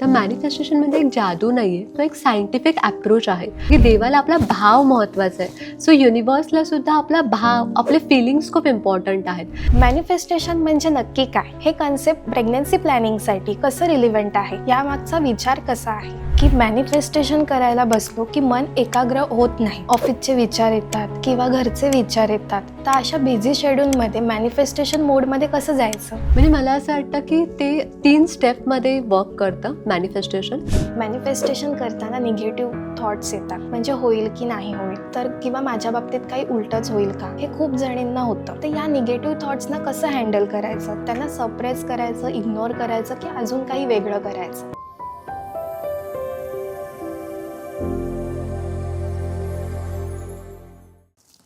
तर मॅनिफेस्टेशन म्हणजे एक जादू नाही आहे, तो एक सायंटिफिक अप्रोच आहे की देवाला आपला भाव महत्त्वाचा आहे. सो युनिवर्सला सुद्धा आपला भाव, आपले फिलिंग्स खूप इम्पॉर्टंट आहेत. मॅनिफेस्टेशन म्हणजे नक्की काय, हे कन्सेप्ट प्रेग्नन्सी प्लॅनिंगसाठी कसं रिलिव्हंट आहे, यामागचा विचार कसा आहे की मॅनिफेस्टेशन करायला बसलो की मन एकाग्र होत नाही. ऑफिसचे विचार येतात किंवा घरचे विचार येतात. तर अशा बिझी शेड्यूलमध्ये मॅनिफेस्टेशन मोडमध्ये कसं जायचं? म्हणजे मला असं वाटतं की ते 3 स्टेपमध्ये वर्क करतं मॅनिफेस्टेशन. मॅनिफेस्टेशन करताना निगेटिव्ह थॉट्स येतात, म्हणजे होईल की नाही होईल, तर किंवा माझ्या बाबतीत काही उलटच होईल का, हे खूप जणींना होतं. तर या निगेटिव्ह थॉट्सना कसं हँडल करायचं, त्यांना सप्रेस करायचं, इग्नोर करायचं की अजून काही वेगळं करायचं?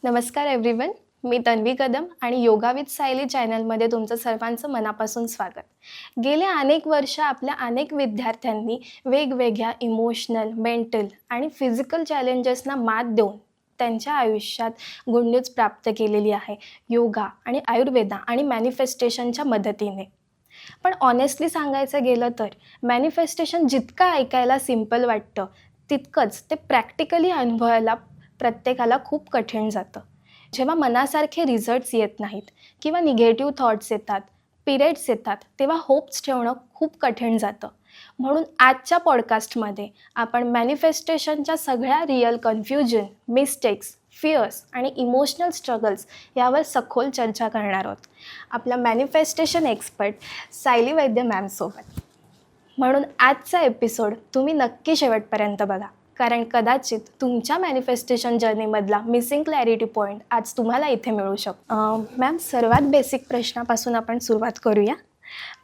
नमस्कार एव्हरीवन, मी तन्वी कदम आणि योगा विथ सायली चॅनलमध्ये तुमचं सर्वांचं मनापासून स्वागत. गेल्या अनेक वर्ष आपल्या अनेक विद्यार्थ्यांनी वेगवेगळ्या इमोशनल, मेंटल आणि फिजिकल चॅलेंजेसना मात देऊन त्यांच्या आयुष्यात गुड न्यूज प्राप्त केलेली आहे योगा आणि आयुर्वेदा आणि मॅनिफेस्टेशनच्या मदतीने. पण ऑनेस्टली सांगायचं गेलं तर मॅनिफेस्टेशन जितकं ऐकायला सिम्पल वाटतं, तितकंच ते प्रॅक्टिकली अनुभवायला प्रत्येकाला खूप कठीण जातं. जेव्हा मनासारखे रिझल्ट्स येत नाहीत किंवा निगेटिव्ह थॉट्स येतात, पिरियड्स येतात, तेव्हा होप्स ठेवणं खूप कठीण जातं. म्हणून आजच्या पॉडकास्टमध्ये आपण मॅनिफेस्टेशनच्या सगळ्या रिअल कन्फ्युजन, मिस्टेक्स, फिअर्स आणि इमोशनल स्ट्रगल्स यावर सखोल चर्चा करणार आहोत आपल्या मॅनिफेस्टेशन एक्सपर्ट सायली वैद्य मॅमसोबत. म्हणून आजचा एपिसोड तुम्ही नक्की शेवटपर्यंत बघा, कारण कदाचित तुमच्या मॅनिफेस्टेशन जर्नीमधला मिसिंग क्लॅरिटी पॉईंट आज तुम्हाला इथे मिळू शकतो. मॅम, सर्वात बेसिक प्रश्नापासून आपण सुरुवात करूया.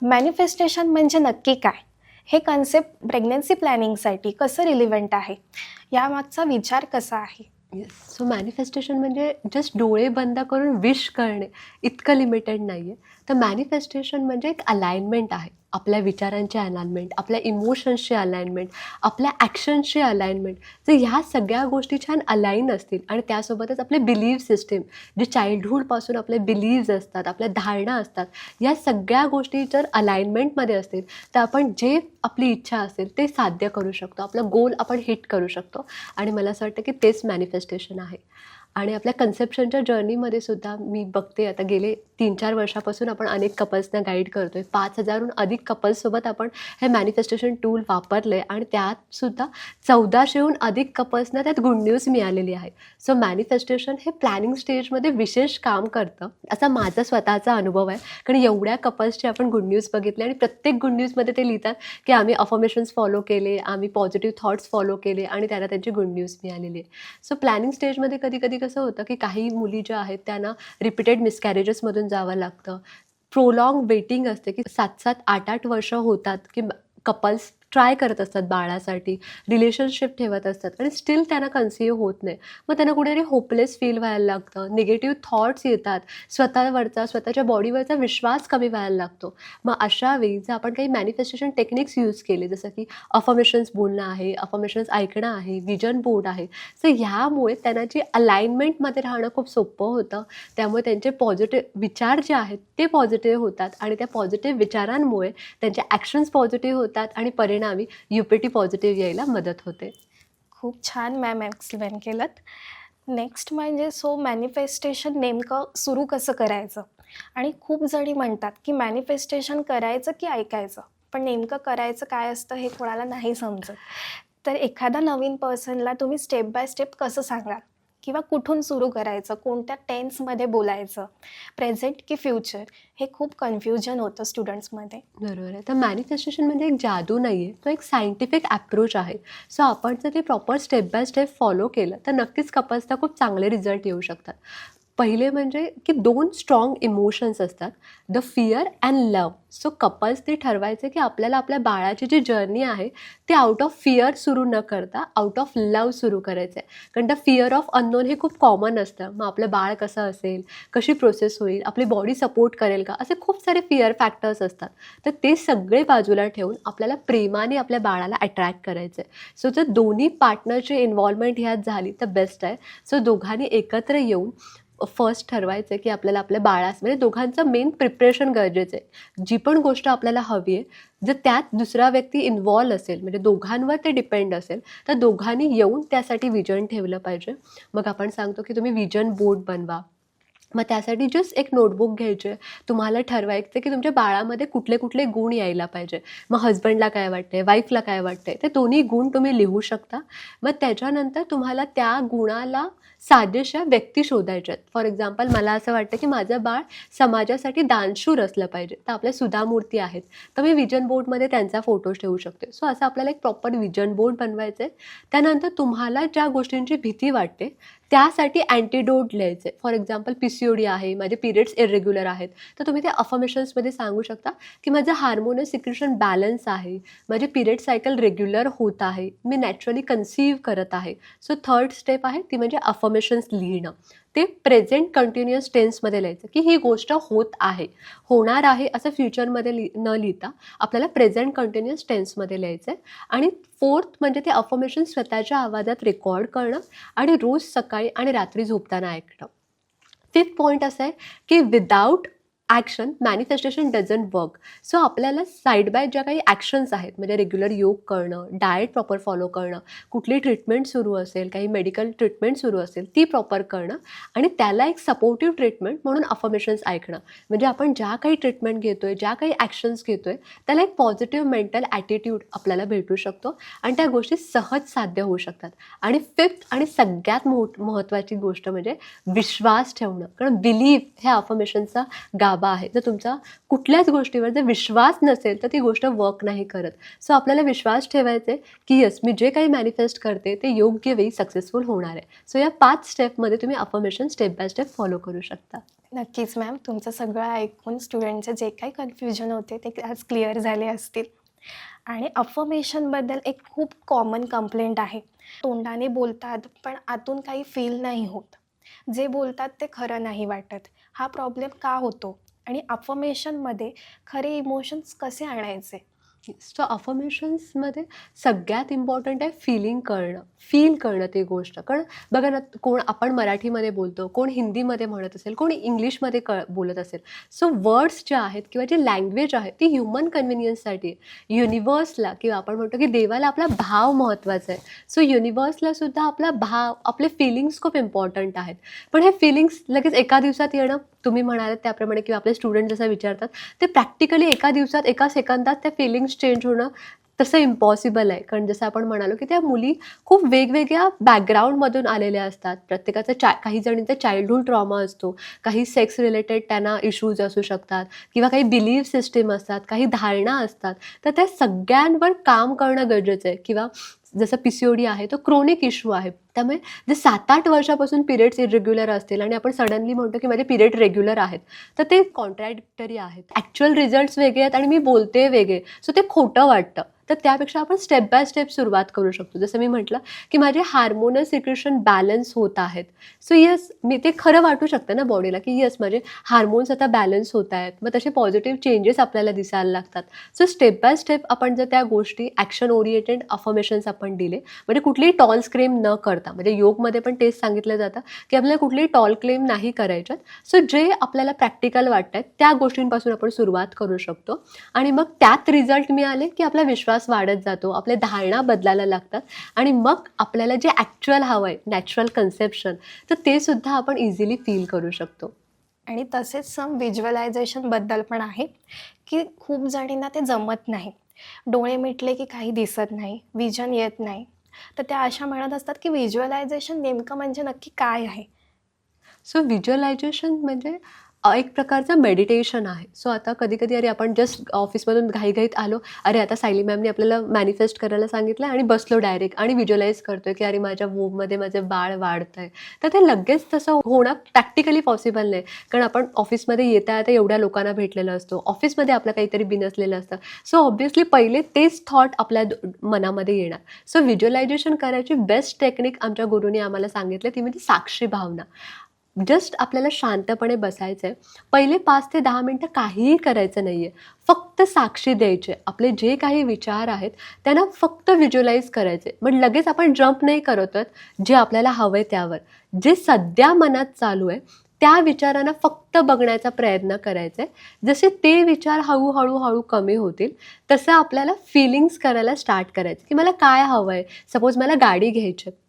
मॅनिफेस्टेशन म्हणजे नक्की काय, हे कन्सेप्ट प्रेग्नन्सी प्लॅनिंगसाठी कसं रिलिव्हंट आहे, यामागचा विचार कसा आहे? सो मॅनिफेस्टेशन म्हणजे जस्ट डोळे बंद करून विश करणे इतकं लिमिटेड नाही आहे. तर मॅनिफेस्टेशन म्हणजे एक अलाइनमेंट आहे. आपल्या विचारांची अलाइनमेंट, आपल्या इमोशन्सची अलाइनमेंट, आपल्या ॲक्शन्सची अलाइनमेंट. जर ह्या सगळ्या गोष्टी छान अलाइन असतील आणि त्यासोबतच आपले बिलीव्ह सिस्टीम, जे चाइल्डहूडपासून आपले बिलीव्ज असतात, आपल्या धारणा असतात, या सगळ्या गोष्टी जर अलाइनमेंटमध्ये असतील तर आपण जे आपली इच्छा असेल ते साध्य करू शकतो. आपला गोल आपण हिट करू शकतो. आणि मला असं वाटतं की तेच मॅनिफेस्टेशन आहे. आणि आपल्या कन्सेप्शनच्या जर्नीमध्ये सुद्धा मी बघते, आता गेले 3-4 वर्षापासून आपण अनेक कपल्सना गाईड करतो आहे. 5,000हून अधिक कपल्ससोबत आपण हे मॅनिफेस्टेशन टूल वापरलं आहे आणि त्यातसुद्धा 1400हून अधिक कपल्सना त्यात गुड न्यूज मिळालेली आहे. सो मॅनिफेस्टेशन हे प्लॅनिंग स्टेजमध्ये विशेष काम करतं, असा माझा स्वतःचा अनुभव आहे. कारण एवढ्या कपल्सचे आपण गुड न्यूज बघितले आणि प्रत्येक गुड न्यूजमध्ये ते लिहितात की आम्ही अफर्मेशन्स फॉलो केले, आम्ही पॉझिटिव्ह थॉट्स फॉलो केले आणि त्याला त्यांची गुड न्यूज मिळालेली आहे. सो प्लॅनिंग स्टेजमध्ये कधी कधी कसं होतं की काही मुली ज्या आहेत त्यांना रिपीटेड मिसकॅरेजेसमधून जावं लागतं. प्रोलॉंग वेटिंग असते की 7-7, 8-8 वर्ष होतात की कपल्स ट्राय करत असतात बाळासाठी, रिलेशनशिप ठेवत असतात आणि स्टील त्यांना कन्सीव्ह होत नाही. मग त्यांना कुठेतरी होपलेस फील व्हायला लागतं, निगेटिव्ह थॉट्स येतात, स्वतःवरचा, स्वतःच्या बॉडीवरचा विश्वास कमी व्हायला लागतो. मग अशा वेळी जर आपण काही मॅनिफेस्टेशन टेक्निक्स यूज केले, जसं की अफर्मेशन्स बोलणं आहे, अफर्मेशन्स ऐकणं आहे, विजन बोर्ड आहे, तर ह्यामुळे त्यांना जी अलाइनमेंटमध्ये राहणं खूप सोपं होतं. त्यामुळे त्यांचे पॉझिटिव्ह विचार जे आहेत ते पॉझिटिव्ह होतात आणि त्या पॉझिटिव्ह विचारांमुळे त्यांचे ॲक्शन्स पॉझिटिव्ह होतात आणि परिणामी UPT पॉझिटिव्ह यायला मदत होते. खूप छान मॅम एक्सप्लेन केलं. नेक्स्ट म्हणजे मॅनिफेस्टेशन नेमकं सुरू कसं करायचं? आणि खूप जणी म्हणतात की मॅनिफेस्टेशन करायचं की ऐकायचं, पण नेमकं करायचं काय असतं हे कोणाला नाही समजत. तर एखादा नवीन पर्सनला तुम्ही स्टेप बाय स्टेप कसं सांगाल, किंवा कुठून सुरू करायचं, कोणत्या टेन्समध्ये बोलायचं, प्रेझेंट की फ्युचर, हे खूप कन्फ्युजन होतं स्टुडंट्समध्ये. बरोबर आहे. तर मॅनिफेस्टेशन म्हणजे एक जादू नाही आहे, तो एक सायंटिफिक अप्रोच आहे. सो आपण जर ते proper step by step follow केलं तर नक्कीच कपल्सला खूप चांगले रिझल्ट येऊ शकतात. पहिले म्हणजे की 2 स्ट्रॉंग इमोशन्स असतात, the fear and love. So कपल्सनी ठरवायचं की आपल्याला आपल्या बाळाची जी जर्नी आहे ती आउट ऑफ फिअर सुरू न करता आउट ऑफ लव्ह सुरू करायचं आहे. कारण द फिअर ऑफ अननोन हे खूप कॉमन असतं. मग आपलं बाळ कसं असेल, कशी प्रोसेस होईल, आपली बॉडी सपोर्ट करेल का, असे खूप सारे फिअर फॅक्टर्स असतात. तर ते सगळे बाजूला ठेवून आपल्याला प्रेमाने आपल्या बाळाला अट्रॅक्ट करायचं आहे. सो जर दोन्ही पार्टनरची इन्व्हॉल्वमेंट ह्यात झाली तर बेस्ट आहे. सो दोघांनी एकत्र येऊन फर्स्ट ठरवायचं आहे की आपल्याला आपल्या बाळास म्हणजे दोघांचं मेन प्रिपरेशन गरजेचं आहे. जी पण गोष्ट आपल्याला हवी आहे, जर त्यात दुसरा व्यक्ती इन्व्हॉल्व असेल म्हणजे दोघांवर ते डिपेंड असेल तर दोघांनी येऊन त्यासाठी विजन ठेवलं पाहिजे. मग आपण सांगतो की तुम्ही विजन बोर्ड बनवा. मग त्यासाठी जस्ट एक नोटबुक घ्यायची आहे. तुम्हाला ठरवायचं की तुमच्या बाळामध्ये कुठले कुठले गुण यायला पाहिजे. मग हजबंडला काय वाटतंय, वाईफला काय वाटतंय, ते दोन्ही गुण तुम्ही लिहू शकता. मग त्याच्यानंतर तुम्हाला त्या गुणाला साजेशा व्यक्ती शोधायच्या आहेत. फॉर एक्झाम्पल मला असं वाटतं की माझं बाळ समाजासाठी दानशूर असलं पाहिजे. तर आपल्या सुधा मूर्ती आहेत, तर मी विजन बोर्डमध्ये त्यांचा फोटो ठेवू शकते. सो असं आपल्याला एक प्रॉपर विजन बोर्ड बनवायचं आहे. त्यानंतर तुम्हाला ज्या गोष्टींची भीती वाटते त्यासाठी अँटीडोट लिहायचे. फॉर एक्झाम्पल PCOD आहे, माझे पिरियड्स इरेग्युलर आहेत, तर तुम्ही ते अफर्मेशन्समध्ये सांगू शकता की माझं हार्मोनल सिक्रेशन बॅलन्स आहे, माझे पिरियड सायकल रेग्युलर होत आहे, मी नॅचरली कन्सीव्ह करत आहे. सो थर्ड स्टेप आहे ती म्हणजे अफर्मेशन्स लिहिणं. ते प्रेझेंट कंटिन्युअस टेन्समध्ये लिहायचं की ही गोष्ट होत आहे, होणार आहे असं फ्युचरमध्ये न लिहिता आपल्याला प्रेझेंट कंटिन्युअस टेन्समध्ये लिहायचं आहे. आणि फोर्थ म्हणजे ते अफर्मेशन स्वतःच्या आवाजात रेकॉर्ड करणं आणि रोज सकाळी आणि रात्री झोपताना ऐकणं. फिफ्थ पॉईंट असं आहे की without action manifestation doesn't work. So आपल्याला साईड बाय ज्या काही ॲक्शन्स आहेत म्हणजे रेग्युलर योग करणं, डाएट प्रॉपर फॉलो करणं, कुठली ट्रीटमेंट सुरू असेल, काही मेडिकल ट्रीटमेंट सुरू असेल ती प्रॉपर करणं आणि त्याला एक सपोर्टिव्ह ट्रीटमेंट म्हणून अफर्मेशन्स ऐकणं. म्हणजे आपण ज्या काही ट्रीटमेंट घेतो आहे, ज्या काही ॲक्शन्स घेतो आहे त्याला एक पॉझिटिव्ह मेंटल ॲटिट्यूड आपल्याला भेटू शकतो आणि त्या गोष्टी सहज साध्य होऊ शकतात. आणि फिफ्थ आणि सगळ्यात महत्त्वाची गोष्ट म्हणजे विश्वास ठेवणं. कारण बिलीव्ह ह्या अफर्मेशनचा गाभा आहे. जर तुमचा कुठल्याच गोष्टीवर जर विश्वास नसेल तर ती गोष्ट वर्क नाही करत. सो आपल्याला विश्वास ठेवायचा आहे की यस मी जे काही मॅनिफेस्ट करते ते योग्य वेळी सक्सेसफुल होणार आहे. सो या 5 स्टेपमध्ये तुम्ही affirmation step by step follow करू शकता. नक्कीच मॅम, तुमचं सगळं ऐकून स्टुडंटचे जे काही कन्फ्युजन होते ते आज क्लिअर झाले असतील. आणि अफर्मेशनबद्दल एक खूप कॉमन कंप्लेंट आहे, तोंडाने बोलतात पण आतून काही फील नाही होत, जे बोलतात ते खरं नाही वाटत. हा प्रॉब्लेम का होतो आणि अफर्मेशनमध्ये खरे इमोशन्स कसे आणायचे? सो अफर्मेशन्समध्ये सगळ्यात इम्पॉर्टंट आहे फील करणं ती गोष्ट. कारण बघा ना, कोण आपण मराठीमध्ये बोलतो, कोण हिंदीमध्ये म्हणत असेल, कोण इंग्लिशमध्ये बोलत असेल. सो वर्ड्स ज्या आहेत किंवा जी लँग्वेज आहे ती ह्युमन कन्व्हिनियन्ससाठी आहे. युनिवर्सला किंवा आपण म्हणतो की देवाला आपला भाव महत्त्वाचा आहे. सो युनिवर्सला सुद्धा आपला भाव, आपले फिलिंग्स खूप इम्पॉर्टंट आहेत. पण हे फिलिंग्स लगेच एका दिवसात येणं, तुम्ही म्हणालात त्याप्रमाणे किंवा आपले स्टुडंट जसं विचारतात ते प्रॅक्टिकली एका दिवसात एका सेकंदात त्या फिलिंग्स चेंज होणं तसं इम्पॉसिबल आहे. कारण जसं आपण म्हणालो की त्या मुली खूप वेगवेगळ्या बॅकग्राऊंडमधून आलेल्या असतात. प्रत्येकाचं काही जणींचा चाइल्डहूड ट्रॉमा असतो, काही सेक्स रिलेटेड त्यांना इश्यूज असू शकतात किंवा काही बिलीफ सिस्टीम असतात, काही धारणा असतात. तर त्या सगळ्यांवर काम करणं गरजेचं आहे. किंवा जसं PCOD आहे तो क्रोनिक इश्यू आहे. त्यामुळे जर 7-8 वर्षापासून पिरियड्स इरेग्युलर असतील आणि आपण सडनली म्हणतो की माझे पिरियड रेग्युलर आहेत तर ते कॉन्ट्रॅडिक्टरी आहेत. ॲक्च्युअल रिझल्ट्स वेगळे आहेत आणि मी बोलते वेगळे. सो ते खोटं वाटतं. तर त्यापेक्षा आपण स्टेप बाय स्टेप सुरुवात करू शकतो. जसं मी म्हटलं की माझे हार्मोनल सिक्रेशन बॅलन्स होत आहेत. सो येस मी ते खरं वाटू शकतं ना बॉडीला की येस माझे हार्मोन्स आता बॅलन्स होत आहेत. मग तसे पॉझिटिव्ह चेंजेस आपल्याला दिसायला लागतात. सो स्टेप बाय स्टेप आपण जर त्या गोष्टी ॲक्शन ओरिएंटेड अफर्मेशन्स आपण दिले म्हणजे कुठलीही टॉल क्लेम न करता, म्हणजे योगमध्ये पण तेच सांगितलं जातं की आपल्याला कुठलीही टॉल क्लेम नाही करायच्यात. सो जे आपल्याला प्रॅक्टिकल वाटत आहेत त्या गोष्टींपासून आपण सुरुवात करू शकतो आणि मग त्यात रिझल्ट मिळाले की आपला विश्वास वाढत जातो, आपल्या धारणा बदलायला लागतात आणि मग आपल्याला जे ॲक्च्युअल हवं आहे नॅचरल कन्सेप्शन तर ते सुद्धा आपण इझिली फील करू शकतो. आणि तसेच सम व्हिज्युअलायझेशनबद्दल पण आहे की खूप जणींना ते जमत नाही. डोळे मिटले की काही दिसत नाही, विजन येत नाही. तर त्या अशा म्हणत असतात की व्हिज्युअलायझेशन नेमकं म्हणजे नक्की काय आहे? सो व्हिज्युअलायझेशन म्हणजे एक प्रकारचं मेडिटेशन आहे. सो आता कधी कधी अरे आपण जस्ट ऑफिसमधून घाईघाईत आलो, अरे आता सायली मॅमने आपल्याला मॅनिफेस्ट करायला सांगितलं आणि बसलो डायरेक्ट आणि व्हिज्युअलाइज करतोय की अरे माझ्या वोममध्ये माझं बाळ वाढतं आहे. तर ते लगेच तसं होणं प्रॅक्टिकली पॉसिबल नाही. कारण आपण ऑफिसमध्ये येता येता एवढ्या लोकांना भेटलेलं असतो, ऑफिसमध्ये आपलं काहीतरी बिनसलेलं असतं. सो ऑब्व्हियसली पहिले तेच थॉट आपल्या मनामध्ये येणार. सो व्हिज्युअलायझेशन करायची बेस्ट टेक्निक आमच्या गुरुने आम्हाला सांगितलं ती म्हणजे साक्षी भावना. जस्ट आपल्याला शांतपणे बसायचं आहे. पहिले 5 ते 10 मिनटं काहीही करायचं नाही आहे, फक्त साक्षी द्यायची आहे. आपले जे काही विचार आहेत त्यांना फक्त व्हिज्युअलाइज करायचे. मग लगेच आपण जंप नाही करत आहोत जे आपल्याला हवं आहे त्यावर. जे सध्या मनात चालू आहे त्या विचारांना फक्त बघण्याचा प्रयत्न करायचा आहे. जसे ते विचार हळू कमी होतील, तसं आपल्याला फीलिंग्स करायला स्टार्ट करायचं, की मला काय हवं आहे. सपोज मला गाडी घ्यायची आहे,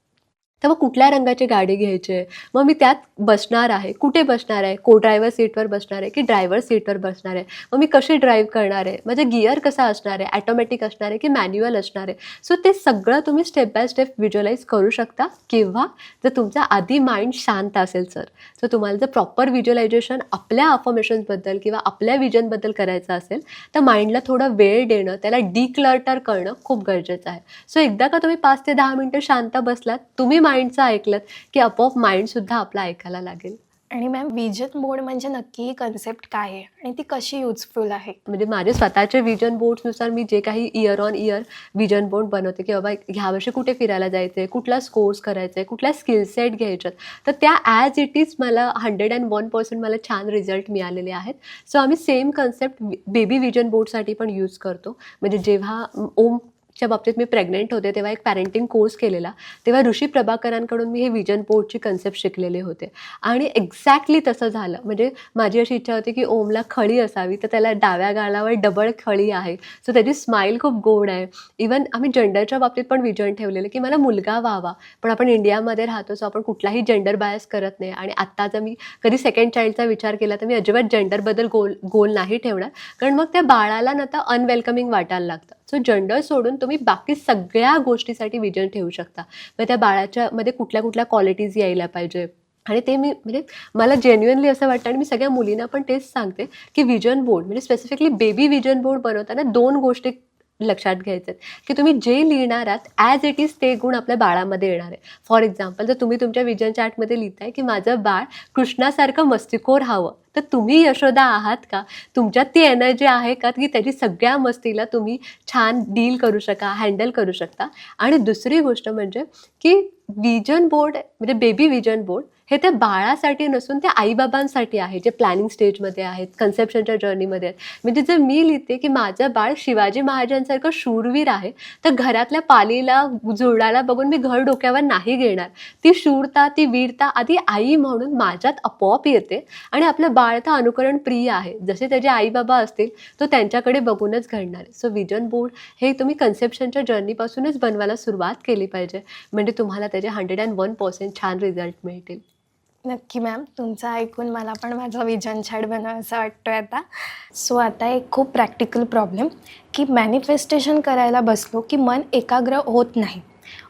तर मग कुठल्या रंगाची गाडी घ्यायची आहे, मग मी त्यात बसणार आहे, कुठे बसणार आहे, को ड्रायव्हर सीटवर बसणार आहे की ड्रायव्हर सीटवर बसणार आहे, मग मी कशी ड्राईव्ह करणार आहे, माझं गिअर कसा असणार आहे, ॲटोमॅटिक असणार आहे की मॅन्युअल असणार आहे. सो ते सगळं तुम्ही स्टेप बाय स्टेप व्हिज्युअलाइज करू शकता. किंवा जर तुमचा आधी माइंड शांत असेल तर तुम्हाला जर प्रॉपर व्हिज्युअलायझेशन आपल्या अफर्मेशन्सबद्दल किंवा आपल्या विजनबद्दल करायचं असेल, तर माइंडला थोडा वेळ देणं, त्याला डिक्लटर करणं खूप गरजेचं आहे. सो एकदा का तुम्ही 5 ते 10 मिनिटं शांत बसलात, तुम्ही माइंडचं ऐकलत, की आपोआप माइंडसुद्धा आपलं ऐकायला लागेल. आणि मॅम विजन बोर्ड म्हणजे नक्की ही कन्सेप्ट काय आहे आणि ती कशी युजफुल आहे? म्हणजे माझे स्वतःचे विजन बोर्ड्सनुसार मी जे काही year on year vision board बनवते, की बाबा ह्या वर्षी कुठे फिरायला जायचं आहे, कुठला कोर्स करायचा आहे, कुठल्या स्किल सेट घ्यायच्यात, तर त्या ॲज इट इज मला 101% मला छान रिझल्ट मिळालेले आहेत. सो आम्ही सेम कन्सेप्ट बेबी विजन बोर्डसाठी पण यूज करतो. म्हणजे जेव्हा ओमच्या बाबतीत मी प्रेग्नेंट होते, तेव्हा एक पॅरेंटिंग कोर्स केलेला, तेव्हा ऋषी प्रभाकरांकडून मी हे विजन बोर्डची कन्सेप्ट शिकलेले होते. आणि एक्झॅक्टली तसं झालं. म्हणजे माझी अशी इच्छा होती की ओमला खळी असावी, तर त्याला डाव्या गालावर डबल खळी आहे. सो त्याची स्माईल खूप गोड आहे. इवन आम्ही जेंडरच्या बाबतीत पण विजन ठेवलेलं, की मला मुलगा व्हावा. पण आपण इंडियामध्ये राहतो, सो आपण कुठलाही जेंडर बायस करत नाही. आणि आत्ता जर मी कधी सेकंड चाइल्डचा विचार केला, तर मी अजिबात जेंडरबद्दल गोल नाही ठेवणार, कारण मग त्या बाळाला ना तर अनवेलकमिंग वाटायला लागतं. सो जेंडर सोडून तुम्ही बाकी सगळ्या गोष्टीसाठी विजन ठेवू शकता. मग त्या बाळाच्या मध्ये कुठल्या क्वालिटीज यायला पाहिजे. आणि ते मी म्हणजे मला जेन्युअनली असं वाटतं, आणि मी सगळ्या मुलींना पण तेच सांगते, की विजन बोर्ड म्हणजे स्पेसिफिकली बेबी विजन बोर्ड बनवताना 2 गोष्टी लक्षात घ्यायचं आहेत, की तुम्ही जे लिहिणार आहात ॲज इट इज ते गुण आपल्या बाळामध्ये येणार आहे. फॉर एक्झाम्पल, जर तुम्ही तुमच्या विजन चार्टमध्ये लिहिताय की माझं बाळ कृष्णासारखं मस्तीखोर हवं, तर तुम्ही यशोदा आहात का? तुमच्यात ती एनर्जी आहे का, की त्याची सगळ्या मस्तीला तुम्ही छान डील करू शका, हँडल करू शकता? आणि दुसरी गोष्ट म्हणजे की विजन बोर्ड म्हणजे बेबी विजन बोर्ड हे त्या बाळासाठी नसून त्या आईबाबांसाठी आहे, जे प्लॅनिंग स्टेजमध्ये आहेत, कन्सेप्शनच्या जर्नीमध्ये आहेत. म्हणजे जर मी लिहिते की माझं बाळ शिवाजी महाराजांसारखं शूरवीर आहे, तर घरातल्या पालीला जुळाला बघून मी घर डोक्यावर नाही घेणार. ती शूरता, ती वीरता आधी आई म्हणून माझ्यात आपोआप येते. आणि आपलं बाळ तर अनुकरण प्रिय आहे. जसे त्याचे आईबाबा असतील, तो त्यांच्याकडे बघूनच घडणार आहे. सो विजन बोर्ड हे तुम्ही कन्सेप्शनच्या जर्नीपासूनच बनवायला सुरुवात केली पाहिजे, म्हणजे तुम्हाला त्याचे 101% छान रिझल्ट मिळतील. नक्की मॅम, तुमचं ऐकून मला पण माझा विजन चार्ट बनवायचा वाटतोय आता. सो आता एक खूप प्रॅक्टिकल प्रॉब्लेम, की मॅनिफेस्टेशन करायला बसलो की मन एकाग्र होत नाही.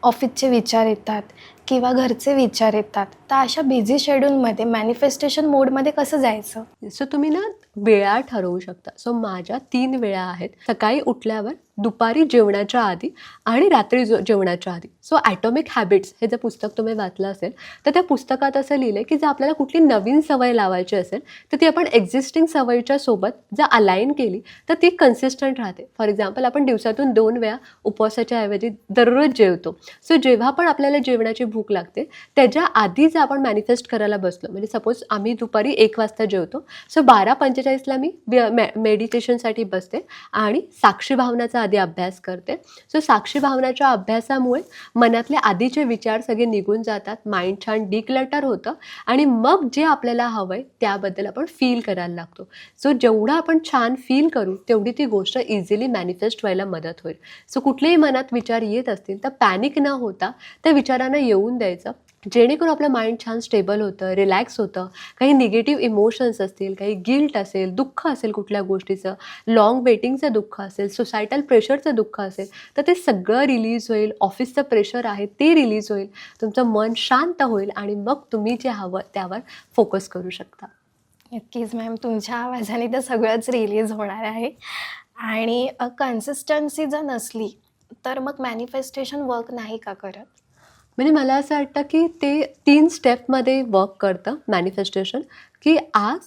ऑफिसचे विचार येतात किंवा घरचे विचार येतात. तर अशा बिझी शेड्यूलमध्ये मॅनिफेस्टेशन मोडमध्ये कसं जायचं? सो तुम्ही ना वेळा ठरवू शकता. सो माझ्या 3 वेळा आहेत. सकाळी उठल्यावर, दुपारी जेवणाच्या आधी आणि रात्री जेवणाच्या आधी. सो ॲटॉमिक हॅबिट्स हे जर पुस्तक तुम्ही वाचलं असेल, तर त्या पुस्तकात असं लिहिलं आहे की जर आपल्याला कुठली नवीन सवय लावायची असेल, तर ती आपण एक्झिस्टिंग सवयीच्या सोबत जर अलाइन केली, तर ती कन्सिस्टंट राहते. फॉर एक्झाम्पल, आपण दिवसातून 2 वेळा उपवासाच्या ऐवजी दररोज जेवतो. सो जेव्हा पण आपल्याला जेवणाची भूक लागते, त्याच्या आधी जर आपण मॅनिफेस्ट करायला बसलो, म्हणजे सपोज आम्ही दुपारी 1 वाजता जेवतो, सो 12:45ला मी मेडिटेशनसाठी बसते आणि साक्षी भावनाचा आधी अभ्यास करते. सो साक्षी भावनाच्या अभ्यासामुळे मनातले आधीचे विचार सगळे निघून जातात, माइंड छान डिक्लटर होतं आणि मग जे आपल्याला हवं आहे त्याबद्दल आपण फील करायला लागतो. सो जेवढं आपण छान फील करू, तेवढी ती गोष्ट इझिली मॅनिफेस्ट व्हायला मदत होईल. सो कुठलेही मनात विचार येत असतील तर पॅनिक न होता त्या विचारांना येऊन द्यायचं, जेणेकरून आपलं माइंड छान स्टेबल होतं, रिलॅक्स होतं. काही निगेटिव्ह इमोशन्स असतील, काही गिल्ट असेल, दुःख असेल कुठल्या गोष्टीचं, लाँग वेटिंगचं दुःख असेल, सोसायटल प्रेशरचं दुःख असेल, तर ते सगळं रिलीज होईल. ऑफिसचं प्रेशर आहे ते रिलीज होईल. तुमचं मन शांत होईल आणि मग तुम्ही जे हवं त्यावर फोकस करू शकता. नक्कीच मॅम, तुमच्या आवाजाने तर सगळंच रिलीज होणार आहे. आणि कन्सिस्टन्सी जर नसली तर मग मॅनिफेस्टेशन वर्क नाही का करत? म्हणजे मला असं वाटतं की ते 3 स्टेपमध्ये वर्क करतं मॅनिफेस्टेशन, की आज,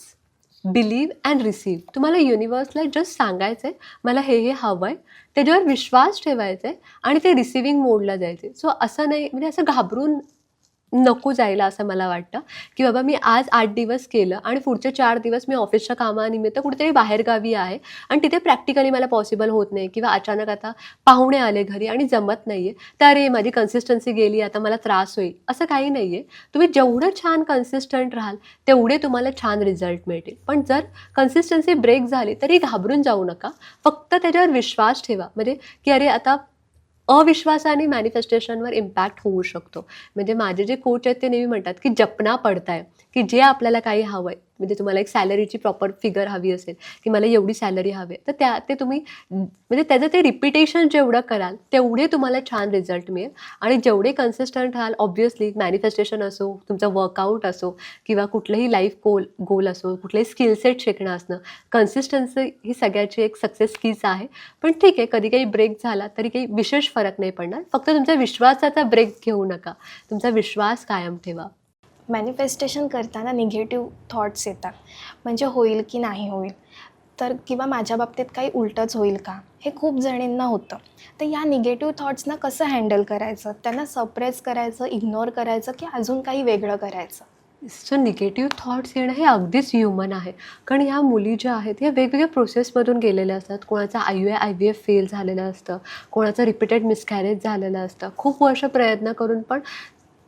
बिलीव्ह अँड रिसीव्ह. तुम्हाला युनिवर्सला जस्ट सांगायचं आहे, मला हे हवं आहे, त्याच्यावर विश्वास ठेवायचा आहे आणि ते रिसिव्हिंग मोडला जायचे. सो असं नाही, म्हणजे असं घाबरून नको जायला असं मला वाटतं, की बाबा मी आज 8 दिवस केलं आणि पुढचे 4 दिवस मी ऑफिसच्या कामानिमित्त कुठेतरी बाहेरगावी आहे आणि तिथे प्रॅक्टिकली मला पॉसिबल होत नाही किंवा अचानक आता पाहुणे आले घरी आणि जमत नाही आहे, तर अरे माझी कन्सिस्टन्सी गेली, आता मला त्रास होईल, असं काही नाही आहे. तुम्ही जेवढं छान कन्सिस्टंट राहाल, तेवढे तुम्हाला छान रिझल्ट मिळतील. पण जर कन्सिस्टन्सी ब्रेक झाली तरी घाबरून जाऊ नका. फक्त त्याच्यावर विश्वास ठेवा, म्हणजे की अरे आता अविश्वासाने मॅनिफेस्टेशनवर इम्पॅक्ट होऊ शकतो. म्हणजे माझे जे कोच आहेत ते नेहमी म्हणतात, की जपना पडता है, की जे आपल्याला काही हवं आहे, म्हणजे तुम्हाला एक सॅलरीची प्रॉपर फिगर हवी असेल, की मला एवढी सॅलरी हवी आहे, तर ते तुम्ही म्हणजे त्याचं ते रिपिटेशन जेवढं कराल, तेवढे तुम्हाला छान रिझल्ट मिळेल आणि जेवढे कन्सिस्टंट राहाल, ऑब्व्हियसली मॅनिफेस्टेशन असो, तुमचं वर्कआउट असो किंवा कुठलंही लाईफ गोल असो, कुठलंही स्किल सेट शिकणं असणं, कन्सिस्टन्सी ही सगळ्याची एक सक्सेस कीज आहे. पण ठीक आहे, कधी काही ब्रेक झाला तरी काही विशेष फरक नाही पडणार. फक्त तुमच्या विश्वासाचा ब्रेक घेऊ नका, तुमचा विश्वास कायम ठेवा. मॅनिफेस्टेशन करताना निगेटिव्ह थॉट्स येतात, म्हणजे होईल की नाही होईल, तर किंवा माझ्या बाबतीत काही उलटंच होईल का, हे खूप जणींना होतं. तर या निगेटिव्ह थॉट्सना कसं हँडल करायचं, त्यांना सप्रेस करायचं, इग्नोर करायचं की अजून काही वेगळं करायचं? सो निगेटिव्ह थॉट्स येणं हे अगदीच ह्युमन आहे. कारण ह्या मुली ज्या आहेत ह्या वेगवेगळ्या प्रोसेसमधून गेलेल्या असतात. कोणाचं IVF फेल झालेलं असतं, कोणाचं रिपीटेड मिसकॅरेज झालेलं असतं, खूप वर्ष प्रयत्न करून पण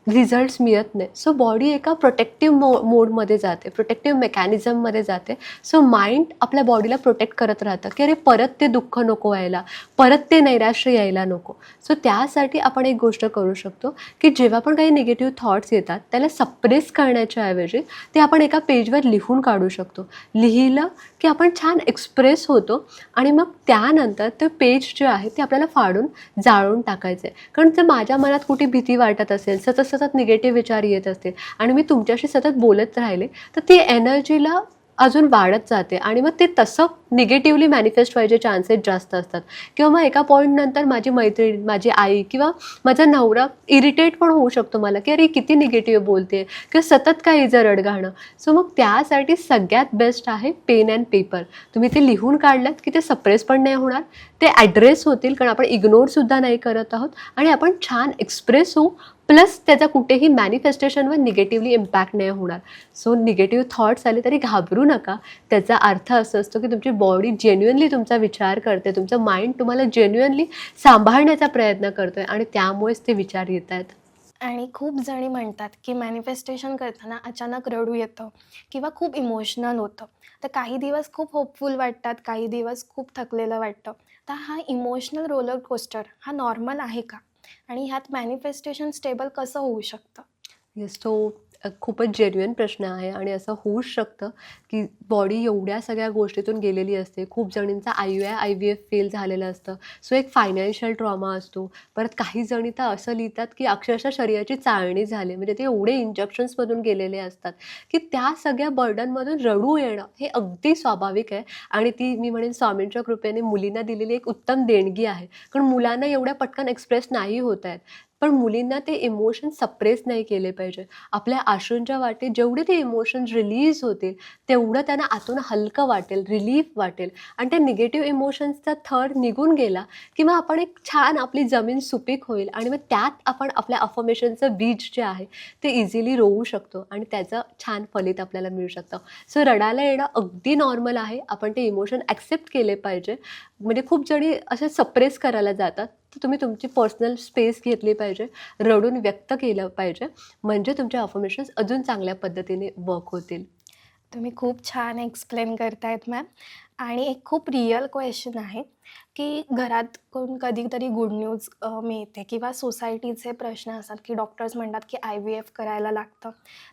रिझल्ट्स मिळत नाही. सो बॉडी एका प्रोटेक्टिव्ह मोडमध्ये जाते, प्रोटेक्टिव्ह मेकॅनिझममध्ये जाते. सो माइंड आपल्या बॉडीला प्रोटेक्ट करत राहतं, की अरे परत ते दुःख नको व्हायला, परत ते नैराश्य यायला नको. सो त्यासाठी आपण एक गोष्ट करू शकतो, की जेव्हा पण काही निगेटिव्ह थॉट्स येतात त्याला सप्रेस करण्याच्या ऐवजी ते आपण एका पेजवर लिहून काढू शकतो. लिहिलं की आपण छान एक्सप्रेस होतो आणि मग त्यानंतर ते पेज जे आहे ते आपल्याला फाडून जाळून टाकायचं आहे. कारण जर माझ्या मनात कुठे भीती वाटत असेल, सतत निगेटिव्ह विचार येत असतील आणि मी तुमच्याशी सतत बोलत राहिले, तर ती एनर्जीला अजून वाढत जाते आणि मग ते तसं निगेटिव्हली मॅनिफेस्ट व्हायचे चान्सेस जास्त असतात. किंवा मग एका पॉईंटनंतर माझी मैत्रीण, माझी आई किंवा माझा नवरा इरिटेट पण होऊ शकतो मला, की अरे किती निगेटिव्ह बोलते किंवा सतत काही जर रडगाणं. सो मग त्यासाठी सगळ्यात बेस्ट आहे पेन अँड पेपर. तुम्ही ते लिहून काढलात की ते सप्रेस पण नाही होणार, ते ॲड्रेस होतील, कारण आपण इग्नोरसुद्धा नाही करत आहोत आणि आपण छान एक्सप्रेस होऊ, प्लस त्याचा कुठेही मॅनिफेस्टेशनवर निगेटिव्हली इम्पॅक्ट नाही होणार. सो निगेटिव्ह थॉट्स आले तरी घाबरू नका. त्याचा अर्थ असं असतो की तुमची बॉडी जेन्युअनली तुमचा विचार करते, तुमचं माइंड तुम्हाला जेन्युअनली सांभाळण्याचा प्रयत्न करतो आहे आणि त्यामुळेच ते विचार येत आहेत. आणि खूप जणी म्हणतात की मॅनिफेस्टेशन करताना अचानक रडू येतं किंवा खूप इमोशनल होतं. तर काही दिवस खूप होपफुल वाटतात, काही दिवस खूप थकलेलं वाटतं. तर हा इमोशनल रोलर कोस्टर हा नॉर्मल आहे का? आणि ह्यात मॅनिफेस्टेशन स्टेबल कसं होऊ शकतं? येस, तो खूपच जेन्युइन प्रश्न आहे आणि असं होऊच शकतं की बॉडी एवढ्या सगळ्या गोष्टीतून गेलेली असते. खूप जणींचा IVF फेल झालेलं असतं. सो एक फायनान्शियल ट्रॉमा असतो. परत काही जणी तर असं लिहितात की अक्षरशः शरीराची चाळणी झाली, म्हणजे ते एवढे इंजेक्शन्समधून गेलेले असतात की त्या सगळ्या बर्डनमधून रडू येणं हे अगदी स्वाभाविक आहे. आणि ती मी म्हणेन स्वामींच्या कृपेने मुलींना दिलेली एक उत्तम देणगी आहे. कारण मुलांना एवढ्या पटकन एक्सप्रेस नाही होत आहेत, पण मुलींना ते इमोशन सप्रेस नाही केले पाहिजे. आपल्या अश्रूंच्या वाटेत जेवढे ते इमोशन्स रिलीज होतील, तेवढं त्यांना आतून हलकं वाटेल, रिलीफ वाटेल आणि त्या निगेटिव्ह इमोशन्सचा थर निघून गेला की मग आपण एक छान आपली जमीन सुपीक होईल आणि मग त्यात आपण आपल्या अफर्मेशनचं बीज जे आहे ते इझिली रोवू शकतो आणि त्याचं छान फलित आपल्याला मिळू शकतं. सो रडायला येणं अगदी नॉर्मल आहे. आपण ते इमोशन ॲक्सेप्ट केले पाहिजे. म्हणजे खूप जणी असे सप्रेस करायला जातात, तर तुम्ही तुमची पर्सनल स्पेस घेतली पाहिजे, रडून व्यक्त केलं पाहिजे, म्हणजे तुमचे अफर्मेशन्स अजून चांगल्या पद्धतीने वर्क होतील. तुम्ही खूप छान एक्सप्लेन करतायत मॅम. आणि एक खूप रिअल क्वेश्चन आहे की घरात कोण कधीतरी गुड न्यूज मिळते किंवा सोसायटीचे प्रश्न असतात की डॉक्टर्स म्हणतात की IVF करायला लागतं.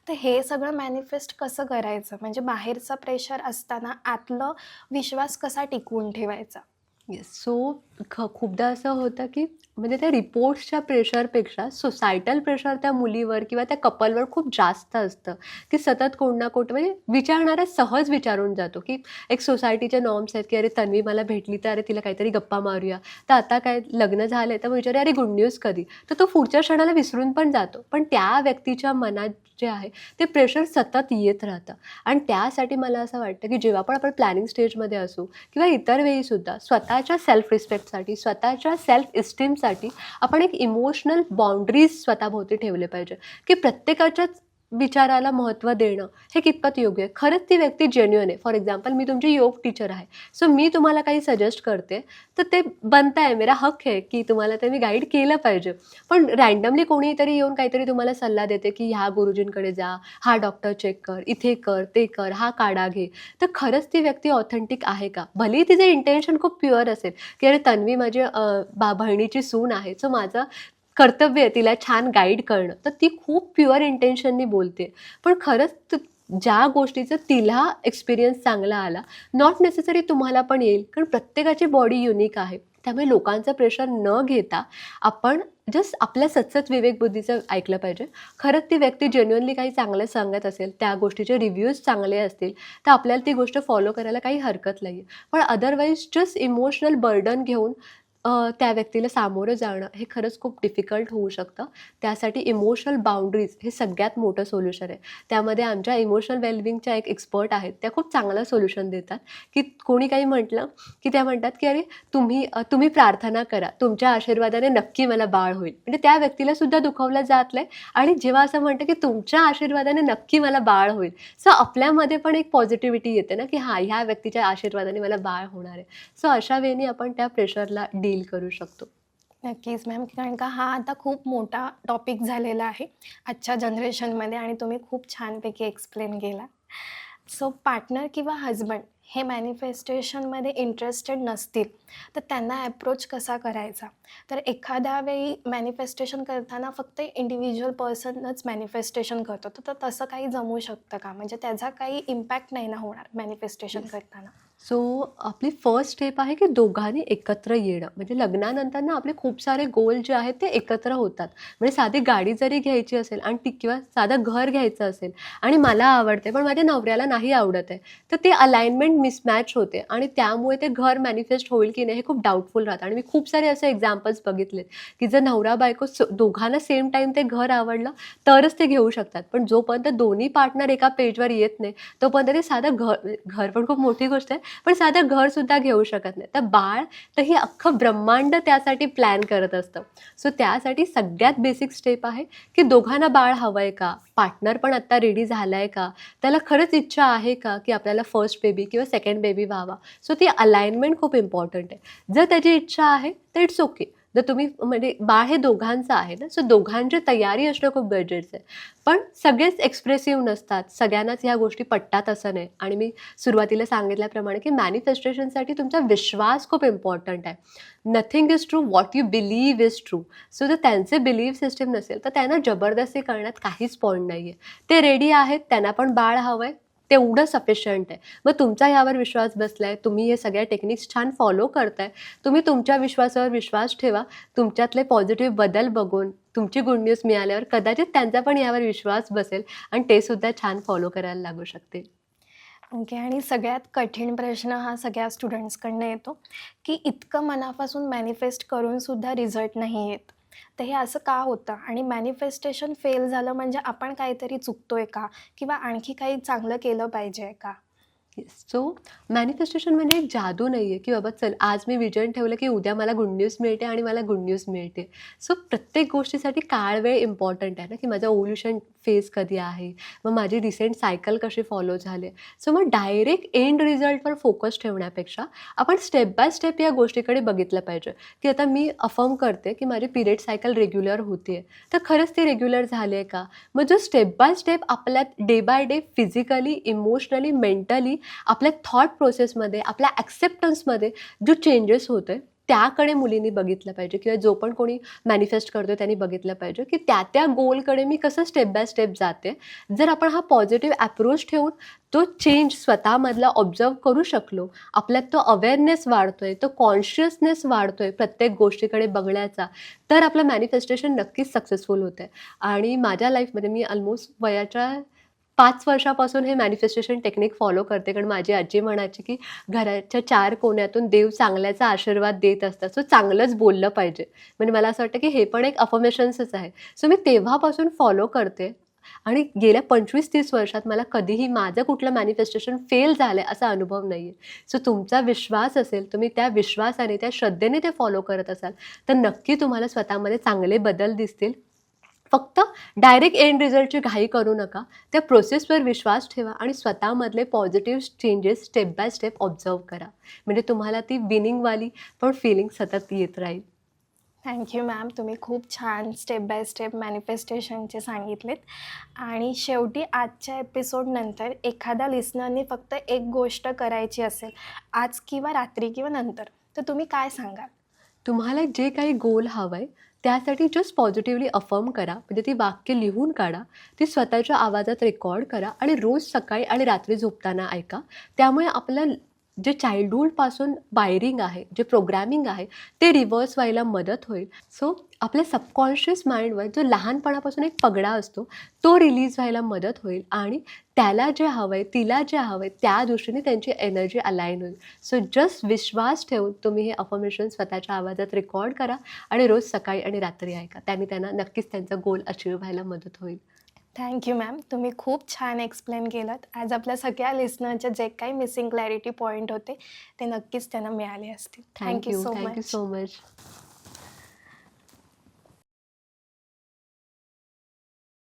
तर हे सगळं मॅनिफेस्ट कसं करायचं, म्हणजे बाहेरचा प्रेशर असताना आतलं विश्वास कसा टिकवून ठेवायचा? येस. सो खूपदा असं होतं की म्हणजे त्या रिपोर्ट्सच्या प्रेशरपेक्षा सोसायटल प्रेशर त्या मुलीवर किंवा त्या कपलवर खूप जास्त असतं, की सतत कोण ना कोण म्हणजे विचारणारा सहज विचारून जातो की एक सोसायटीचे नॉर्म्स आहेत की अरे तन्वी मला भेटली तर अरे तिला काहीतरी गप्पा मारूया, तर आता काय लग्न झालं तर मग विचारे अरे गुड न्यूज कधी, तर तो पुढच्या क्षणाला विसरून पण जातो. पण त्या व्यक्तीच्या मनात जे आहे ते प्रेशर सतत येत राहतं आणि त्यासाठी मला असं वाटतं की जेव्हा पण आपण प्लॅनिंग स्टेजमध्ये असू किंवा इतर वेळीसुद्धा स्वतःच्या सेल्फ रिस्पेक्टसाठी, स्वतःच्या सेल्फ इस्टीमसाठी त्यासाठी आपण एक इमोशनल बाउंड्रीज स्वतःभोवती ठेवले पाहिजे, की प्रत्येकाच्याच विचाराला महत्त्व देणं हे कितपत योग्य आहे. खरंच ती व्यक्ती जेन्युइन आहे. फॉर एक्झाम्पल मी तुमची योग टीचर आहे, सो मी तुम्हाला काही सजेस्ट करते, तर ते बनता आहे, मेरा हक आहे की तुम्हाला ते मी गाईड केलं पाहिजे. पण रँडमली कोणीतरी येऊन काहीतरी तुम्हाला सल्ला देते की ह्या गुरुजींकडे जा, हा डॉक्टर चेक कर, इथे कर, ते कर, हा काढा घे, तर खरंच ती व्यक्ती ऑथेंटिक आहे का? भलेही तिचं इंटेन्शन खूप प्युअर असेल की अरे तन्वी माझी बहिणीची सून आहे, सो माझं कर्तव्य आहे तिला छान गाईड करणं, तर ती खूप प्युअर इंटेन्शननी बोलते. पण खरंच ज्या गोष्टीचा तिला एक्सपिरियन्स चांगला आला, नॉट नेसेसरी तुम्हाला पण येईल, कारण प्रत्येकाची बॉडी युनिक आहे. त्यामुळे लोकांचं प्रेशर न घेता आपण जस्ट आपल्या सतसत विवेकबुद्धीचं ऐकलं पाहिजे. खरंच ती व्यक्ती जेन्युइनली काही चांगलं सांगत असेल, त्या गोष्टीचे रिव्ह्यूज चांगले असतील, तर आपल्याला ती गोष्ट फॉलो करायला काही हरकत नाही आहे. पण अदरवाईज जस्ट इमोशनल बर्डन घेऊन त्या व्यक्तीला सामोरं जाणं हे खरंच खूप डिफिकल्ट होऊ शकतं. त्यासाठी इमोशनल बाउंड्रीज हे सगळ्यात मोठं सोल्युशन आहे. त्यामध्ये आमच्या इमोशनल वेलबिंगच्या एक एक्सपर्ट आहेत, त्या खूप चांगलं सोल्युशन देतात, की कोणी काही म्हटलं की त्या म्हणतात की अरे तुम्ही प्रार्थना करा, तुमच्या आशीर्वादाने नक्की मला बाळ होईल. म्हणजे त्या व्यक्तीला सुद्धा दुखावलं जात नाही आणि जेव्हा असं म्हणतं की तुमच्या आशीर्वादाने नक्की मला बाळ होईल, सो आपल्यामध्ये पण एक पॉझिटिव्हिटी येते ना, की हां, ह्या व्यक्तीच्या आशीर्वादाने मला बाळ होणार आहे. सो अशा वेळी आपण त्या प्रेशरला डील करू शकतो. नक्कीच मॅम, कारण का हा आता खूप मोठा टॉपिक झालेला आहे आजच्या जनरेशनमध्ये आणि तुम्ही खूप छानपैकी एक्सप्लेन केला. सो पार्टनर किंवा हजबंड हे मॅनिफेस्टेशनमध्ये इंटरेस्टेड नसतील तर त्यांना ॲप्रोच कसा करायचा? तर एखाद्या वेळी मॅनिफेस्टेशन करताना फक्त इंडिव्हिज्युअल पर्सनच मॅनिफेस्टेशन करतो, तर तसं काही जमू शकतं का? म्हणजे त्याचा काही इम्पॅक्ट नाही ना होणार मॅनिफेस्टेशन करताना? सो आपली फर्स्ट स्टेप आहे की दोघांनी एकत्र येणं. म्हणजे लग्नानंतर ना आपले खूप सारे गोल जे आहेत ते एकत्र होतात. म्हणजे साधी गाडी जरी घ्यायची असेल आणि ती किंवा साधं घर घ्यायचं असेल आणि मला आवडते पण माझ्या नवऱ्याला नाही आवडत आहे, तर ते अलाइनमेंट मिसमॅच होते आणि त्यामुळे ते घर मॅनिफेस्ट होईल की नाही हे खूप डाऊटफुल राहतं. आणि मी खूप सारे असे एक्झाम्पल्स बघितलेत की जर नवरा बायको दोघांना सेम टाईम ते घर आवडलं तरच ते घेऊ शकतात. पण जोपर्यंत दोन्ही पार्टनर एका पेजवर येत नाही तोपर्यंत ते साधं घर पण खूप मोठी गोष्ट आहे, पण साधं घरसुद्धा घेऊ शकत नाही. तर बाळ तर ही अख्खं ब्रह्मांड त्यासाठी प्लॅन करत असतं. सो त्यासाठी सगळ्यात बेसिक स्टेप आहे की दोघांना बाळ हवं आहे का? पार्टनर पण आत्ता रेडी झाला आहे का? त्याला खरंच इच्छा आहे का की आपल्याला फर्स्ट बेबी किंवा सेकंड बेबी व्हावा? सो ती अलाइनमेंट खूप इम्पॉर्टंट आहे. जर त्याची इच्छा आहे तर इट्स ओके. जर तुम्ही म्हणजे बाळ हे दोघांचं आहे ना, सो दोघांची तयारी असणं खूप गरजेचं आहे. पण सगळेच एक्सप्रेसिव्ह नसतात, सगळ्यांनाच ह्या गोष्टी पटतात असं नाही. आणि मी सुरुवातीला सांगितल्याप्रमाणे की मॅनिफेस्टेशनसाठी तुमचा विश्वास खूप इम्पॉर्टंट आहे. Nothing is true, what you believe is true. So जर त्यांचे बिलीव्ह सिस्टम नसेल तर त्यांना जबरदस्ती करण्यात काहीच पॉईंट नाही आहे. ते रेडी आहेत, त्यांना पण बाळ हवं आहे, तेवढं सफिशियंट आहे. मग तुमचा यावर विश्वास बसलाय, तुम्ही हे सगळ्या टेक्निक्स छान फॉलो करताय, तुम्ही तुमच्या विश्वासावर विश्वास ठेवा. तुमच्यातले पॉझिटिव्ह बदल बघून तुमची गुड न्यूज मिळाल्यावर कदाचित त्यांचा पण यावर विश्वास बसेल आणि ते सुद्धा छान फॉलो करायला लागू शकतील. ओके. आणि सगळ्यात कठीण प्रश्न हा सगळ्या स्टुडंट्सकडनं येतो की इतकं मनापासून मॅनिफेस्ट करूनसुद्धा रिझल्ट नाही येत. तर हे असं का होतं? आणि मॅनिफेस्टेशन फेल झालं म्हणजे आपण काहीतरी चुकतोय का? किंवा आणखी काही चांगलं केलं पाहिजे का? सो मॅनिफेस्टेशन म्हणजे एक जादू नाही आहे की बाबा चल आज मी विजन ठेवलं की उद्या मला गुड न्यूज मिळते आणि मला गुड न्यूज मिळते. सो प्रत्येक गोष्टीसाठी काळ वेळ इम्पॉर्टंट आहे ना, की माझं ओव्ह्युलेशन फेज कधी आहे, मग माझी रिसेंट सायकल कशी फॉलो झाले. सो मग डायरेक्ट एंड रिझल्टवर फोकस ठेवण्यापेक्षा आपण स्टेप बाय स्टेप या गोष्टीकडे बघितलं पाहिजे. की आता मी अफर्म करते की माझी पिरियड सायकल रेग्युलर होते आहे, तर खरंच ती रेग्युलर झाली आहे का? मग जो स्टेप बाय स्टेप आपल्यात day by day physically, emotionally, mentally आपल्या थॉट प्रोसेसमध्ये, आपल्या ॲक्सेप्टन्समध्ये जो चेंजेस होतो आहे त्याकडे मुलींनी बघितलं पाहिजे किंवा जो पण कोणी मॅनिफेस्ट करतो त्यांनी बघितलं पाहिजे की त्या गोलकडे मी कसं स्टेप बाय स्टेप जाते. जर आपण हा पॉझिटिव्ह ॲप्रोच ठेवून तो चेंज स्वतःमधला ऑब्झर्व करू शकलो, आपल्यात तो अवेअरनेस वाढतोय, तो कॉन्शियसनेस वाढतोय प्रत्येक गोष्टीकडे बघण्याचा, तर आपलं मॅनिफेस्टेशन नक्कीच सक्सेसफुल होतं आहे. आणि माझ्या लाईफमध्ये मी ऑलमोस्ट वयाच्या 5 वर्षापासून हे मॅनिफेस्टेशन टेक्निक फॉलो करते. कारण माझी आजी म्हणायची की घराच्या 4 कोण्यातून देव चांगल्याचा आशीर्वाद देत असतात. सो चांगलंच बोललं पाहिजे. म्हणजे मला असं वाटतं की हे पण एक अफर्मेशन्सच आहे. सो मी तेव्हापासून फॉलो करते. आणि गेल्या 25-30 वर्षात मला कधीही माझं कुठलं मॅनिफेस्टेशन फेल झालं आहे असा अनुभव नाही आहे. सो तुमचा विश्वास असेल, तुम्ही त्या विश्वासाने, त्या श्रद्धेने ते फॉलो करत असाल, तर नक्की तुम्हाला स्वतःमध्ये चांगले बदल दिसतील. फक्त डायरेक्ट एंड रिझल्टची घाई करू नका. त्या प्रोसेसवर विश्वास ठेवा आणि स्वतःमधले positive changes step by step observe करा. म्हणजे तुम्हाला ती विनिंगवाली पण फिलिंग सतत येत राहील. Thank you ma'am. तुम्ही खूप छान स्टेप बाय स्टेप मॅनिफेस्टेशनचे सांगितलेत. आणि शेवटी आजच्या एपिसोडनंतर एखाद्या लिस्नरनी फक्त एक गोष्ट करायची असेल, आज किंवा रात्री किंवा नंतर, तर तुम्ही काय सांगाल? तुम्हाला जे काही गोल हवं आहे त्यासाठी जस्ट पॉझिटिव्हली अफर्म करा. म्हणजे ती वाक्य लिहून काढा, ती स्वतःच्या आवाजात रेकॉर्ड करा आणि रोज सकाळी आणि रात्री झोपताना ऐका. त्यामुळे आपलं जे चाइल्डहूडपासून वायरिंग आहे, जे प्रोग्रॅमिंग आहे, ते रिव्हर्स व्हायला मदत होईल. सो आपल्या सबकॉन्शियस माइंडवर जो लहानपणापासून एक पगडा असतो तो रिलीज व्हायला मदत होईल आणि त्याला जे हवं आहे, तिला जे हवं आहे, त्या दृष्टीने त्यांची एनर्जी अलाइन होईल. सो जस्ट विश्वास ठेवून तुम्ही हे अफर्मेशन स्वतःच्या आवाजात रेकॉर्ड करा आणि रोज सकाळी आणि रात्री ऐका. त्याने त्यांना नक्कीच त्यांचा गोल अचीव व्हायला मदत होईल. Thank you ma'am. तुम्ही खूप छान एक्सप्लेन केलं. आज आपल्या सगळ्या लिस्नरचे जे काही मिसिंग क्लॅरिटी पॉईंट होते ते नक्कीच त्यांना मिळाले असतील. Thank you so thank you much. So much.